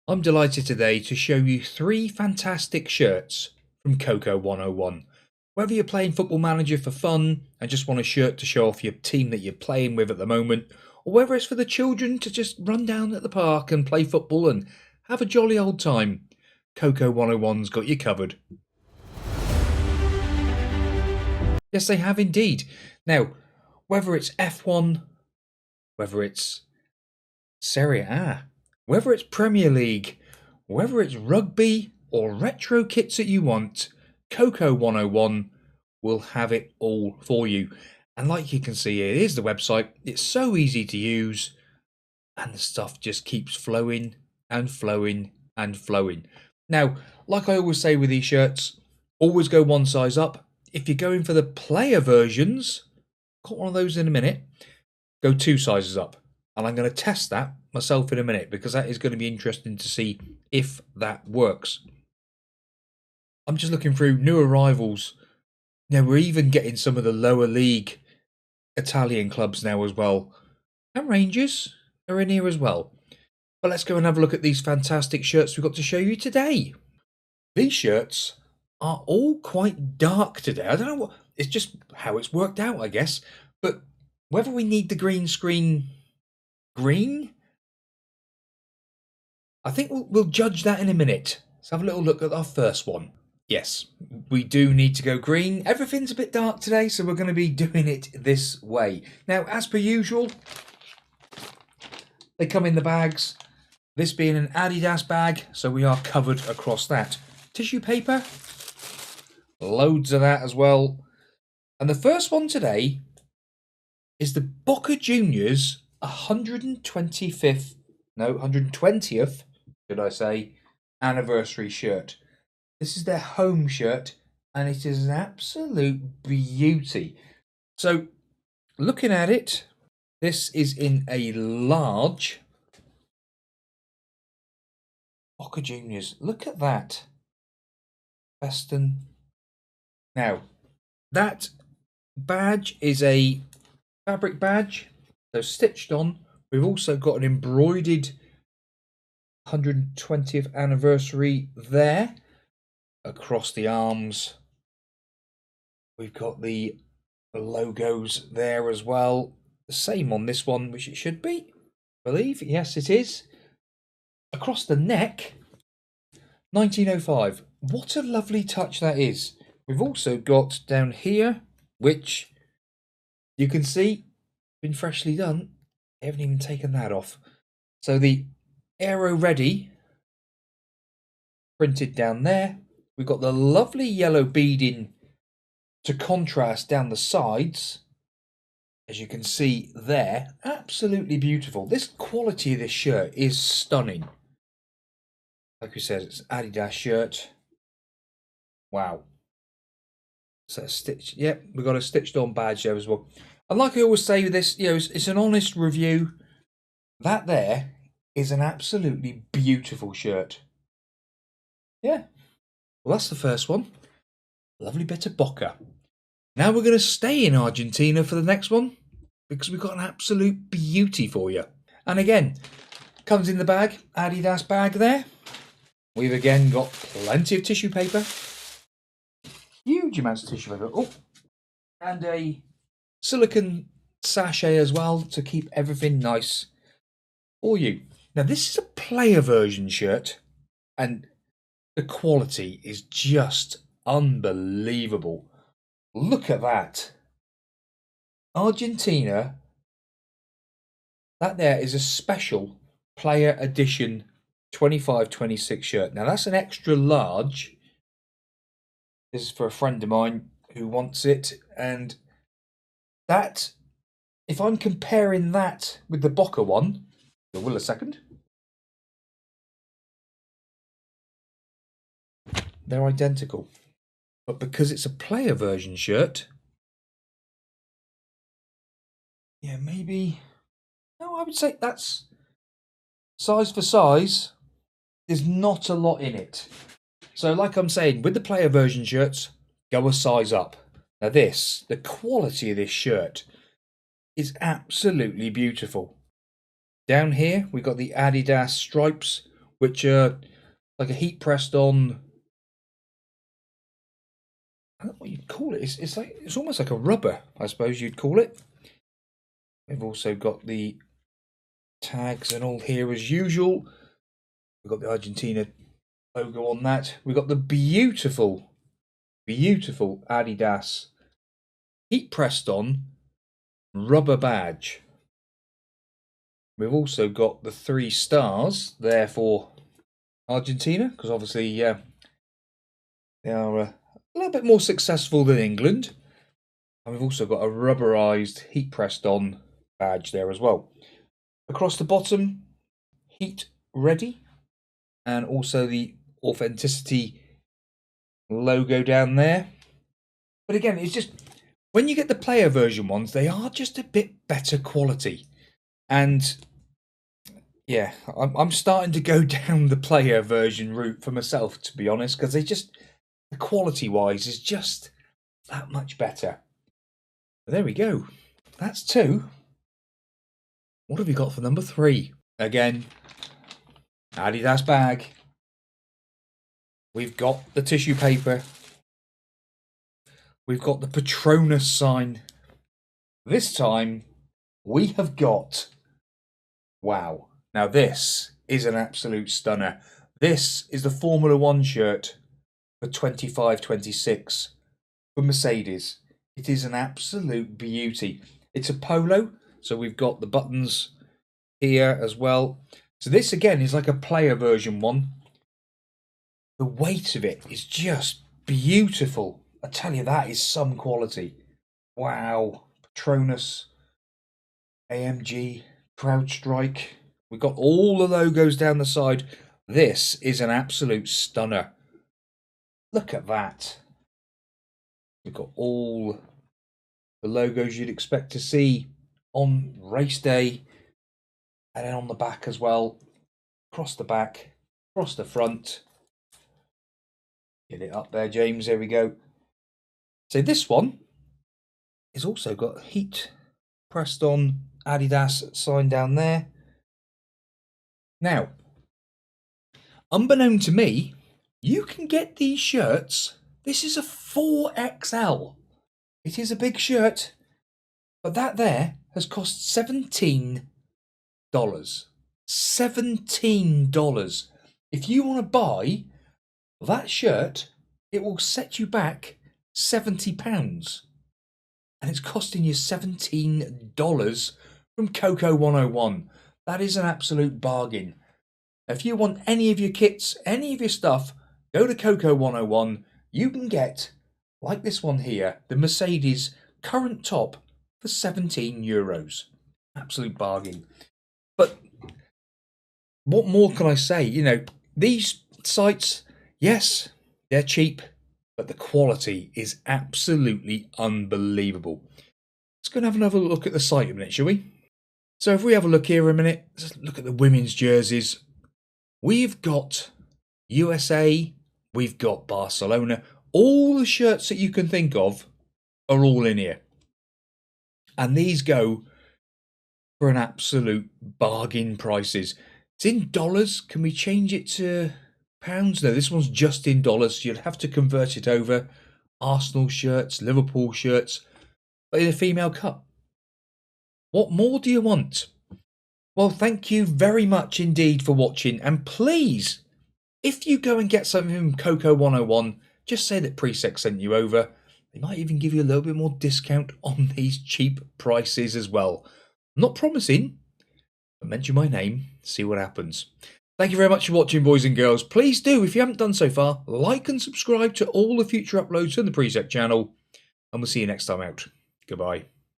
I'm delighted today to show you 3 fantastic shirts from Coco 101. Whether you're playing Football Manager for fun and just want a shirt to show off your team that you're playing with at the moment, or whether it's for the children to just run down at the park and play football and have a jolly old time, Coco 101's got you covered. Yes, they have indeed. Now, whether it's F1, whether it's Serie A, whether it's Premier League, whether it's rugby or retro kits that you want, Coco 101 will have it all for you. And like you can see here, here's the website. It's so easy to use and the stuff just keeps flowing and flowing and flowing. Now, like I always say with these shirts, always go one size up. If you're going for the player versions, got one of those in a minute, go 2 sizes up. And I'm going to test that myself in a minute because that is going to be interesting to see if that works. I'm just looking through new arrivals. Now we're even getting some of the lower league Italian clubs now as well. And Rangers are in here as well. But let's go and have a look at these fantastic shirts we've got to show you today. These shirts are all quite dark today. I don't know what, it's just how it's worked out, I guess. But whether we need the green screen green, I think we'll judge that in a minute. Let's have a little look at our first one. Yes, we do need to go green. Everything's a bit dark today, so we're going to be doing it this way. Now, as per usual, they come in the bags. This being an Adidas bag, so we are covered across that. Tissue paper, loads of that as well. And the first one today is the Boca Juniors 120th, should I say, anniversary shirt. This is their home shirt, and it is an absolute beauty. So, looking at it, this is in a large. Boca Juniors, look at that. Western. Now, that badge is a fabric badge, so stitched on. We've also got an embroidered 120th anniversary there across the arms. We've got the logos there as well. The same on this one, which it should be, I believe. Yes, it is. Across the neck, 1905. What a lovely touch that is. We've also got down here, which you can see, been freshly done. They haven't even taken that off. So the Aero Ready printed down there. We've got the lovely yellow beading to contrast down the sides. As you can see there, absolutely beautiful. This quality of this shirt is stunning. Like we said, it's an Adidas shirt. Wow. So stitched, yep, we've got a stitched on badge there as well. And like I always say with this, it's an honest review. That there is an absolutely beautiful shirt. Yeah. Well, that's the first one. Lovely bit of Boca. Now we're going to stay in Argentina for the next one because we've got an absolute beauty for you. And again, comes in the bag, Adidas bag there. We've again got plenty of tissue paper. Huge amounts of tissue paper. Oh, and a silicone sachet as well to keep everything nice for you. Now this is a player version shirt and the quality is just unbelievable. Look at that. Argentina. That there is a special player edition 25-26 shirt. Now that's an extra large. This is for a friend of mine who wants it, and that, if I'm comparing that with the Boca one, will a second. They're identical. But because it's a player version shirt, yeah, maybe, no, I would say that's size for size. There's not a lot in it. So like I'm saying, with the player version shirts, go a size up. Now this, the quality of this shirt is absolutely beautiful. Down here, we've got the Adidas stripes which are like a heat pressed on. I don't know what you'd call it. It's almost like a rubber, I suppose you'd call it. We've also got the tags and all here as usual. We've got the Argentina logo on that. We've got the beautiful Adidas heat pressed on rubber badge. We've also got the 3 stars there for Argentina, because obviously they are a little bit more successful than England. And we've also got a rubberized heat pressed on badge there as well. Across the bottom, heat ready, and also the authenticity logo down there. But again, it's just when you get the player version ones, they are just a bit better quality. And yeah, I'm starting to go down the player version route for myself, to be honest, because they just, the quality wise is just that much better. But there we go. That's 2. What have we got for number 3? Again, Adidas bag. We've got the tissue paper. We've got the Patronus sign. This time, we have got... Wow. Now this is an absolute stunner. This is the Formula 1 shirt for 25-26 for Mercedes. It is an absolute beauty. It's a polo, so we've got the buttons here as well. So this again is like a player version one. The weight of it is just beautiful. I tell you, that is some quality. Wow. Patronus, AMG, CrowdStrike. We've got all the logos down the side. This is an absolute stunner. Look at that. We've got all the logos you'd expect to see on race day. And then on the back as well. Across the back, across the front. Get it up there, James. There we go. So this one has also got heat pressed on Adidas sign down there. Now, unbeknown to me, you can get these shirts. This is a 4XL. It is a big shirt, but that there has cost $17. $17. If you want to buy that shirt, it will set you back £70. And it's costing you $17 from Coco 101. That is an absolute bargain. If you want any of your kits, any of your stuff, go to Coco 101. You can get, like this one here, the Mercedes current top for €17. Absolute bargain. But what more can I say? You know, these sites, yes, they're cheap, but the quality is absolutely unbelievable. Let's go and have another look at the site a minute, shall we? So if we have a look here a minute, let's look at the women's jerseys. We've got USA, we've got Barcelona. All the shirts that you can think of are all in here. And these go for an absolute bargain prices. It's in dollars. Can we change it to pounds? No, this one's just in dollars. You'll have to convert it over. Arsenal shirts, Liverpool shirts, but in a female cut. What more do you want? Well, thank you very much indeed for watching. And please, if you go and get something from Coco 101, just say that Presec sent you over. They might even give you a little bit more discount on these cheap prices as well. I'm not promising, but mention my name, see what happens. Thank you very much for watching, boys and girls. Please do, if you haven't done so far, like and subscribe to all the future uploads on the Presec channel. And we'll see you next time out. Goodbye.